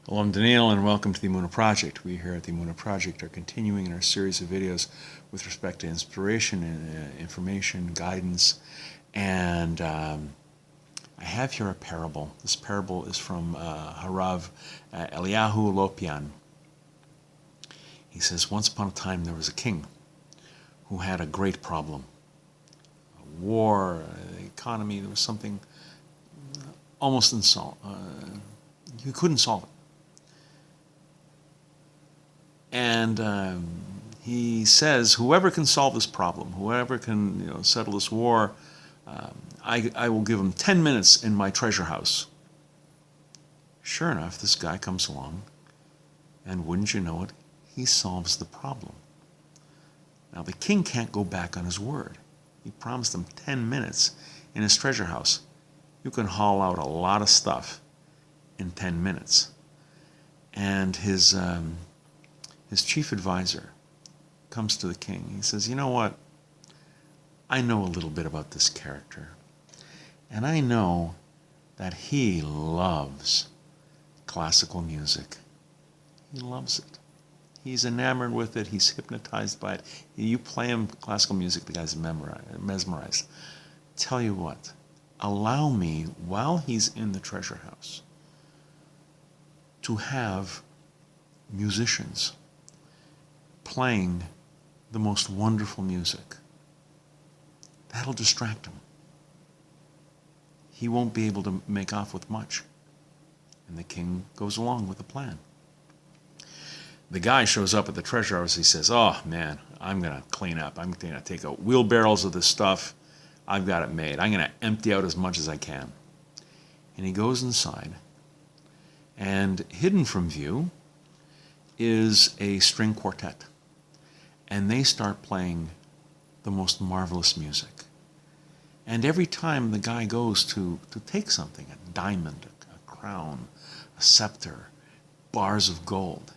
Hello, I'm Daniel, and welcome to the Emunah Project. We here at the Emunah Project are continuing in our series of videos with respect to inspiration, and information, guidance, and I have here a parable. This parable is from Harav Eliyahu Lopian. He says, once upon a time there was a king who had a great problem. A war, the economy, there was something almost insolvable. You couldn't solve it. And he says, whoever can solve this problem, whoever can settle this war, I will give him 10 minutes in my treasure house. Sure enough, this guy comes along, and wouldn't you know it, he solves the problem. Now the king can't go back on his word. He promised him 10 minutes in his treasure house. You can haul out a lot of stuff in 10 minutes. And his chief advisor comes to the king. He says, you know what? I know a little bit about this character. And I know that he loves classical music. He loves it. He's enamored with it. He's hypnotized by it. You play him classical music, the guy's mesmerized. Tell you what, allow me, while he's in the treasure house, to have musicians playing the most wonderful music. That'll distract him. He won't be able to make off with much. And the king goes along with the plan. The guy shows up at the treasure house. He says, oh man, I'm going to clean up. I'm going to take out wheelbarrows of this stuff. I've got it made. I'm going to empty out as much as I can. And he goes inside. And hidden from view is a string quartet. And they start playing the most marvelous music. And every time the guy goes to take something, a diamond, a crown, a scepter, bars of gold,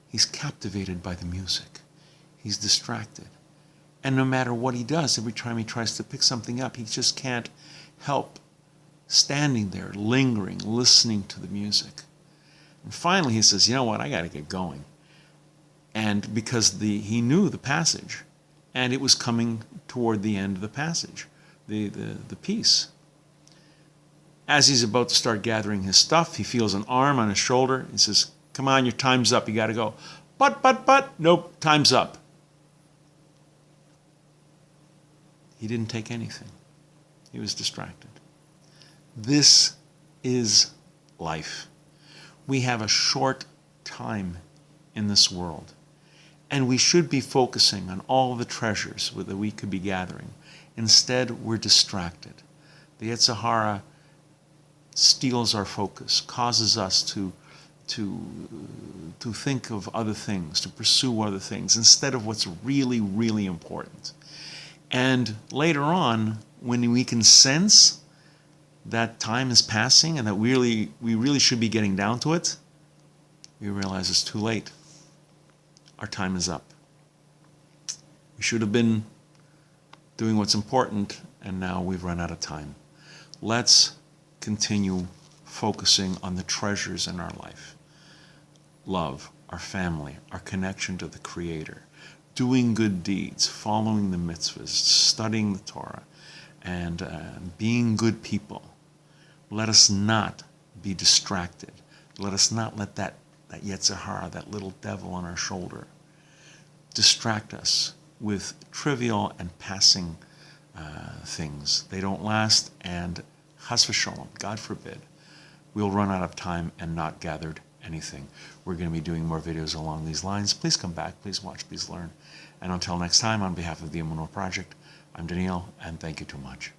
he's captivated by the music. He's distracted. And no matter what he does, every time he tries to pick something up, he just can't help standing there, lingering, listening to the music. And finally he says, you know what, I got to get going. And because he knew the passage, and it was coming toward the end of the passage, the piece. As he's about to start gathering his stuff, he feels an arm on his shoulder. He says, come on, your time's up, you got to go. But, nope, time's up. He didn't take anything. He was distracted. This is life. We have a short time in this world. And we should be focusing on all the treasures that we could be gathering. Instead, we're distracted. The Yetzer Hara steals our focus, causes us to think of other things, to pursue other things, instead of what's really, really important. And later on, when we can sense that time is passing and that we really should be getting down to it, we realize it's too late. Our time is up. We should have been doing what's important, and now we've run out of time. Let's continue focusing on the treasures in our life. Love, our family, our connection to the Creator, doing good deeds, following the mitzvahs, studying the Torah, and being good people. Let us not be distracted. Let us not let that Yetzer Hara, that little devil on our shoulder, distract us with trivial and passing things. They don't last, and chas v'sholom, God forbid, we'll run out of time and not gathered anything. We're going to be doing more videos along these lines. Please come back, please watch, please learn. And until next time, on behalf of the Emunah Project, I'm Daniel, and thank you too much.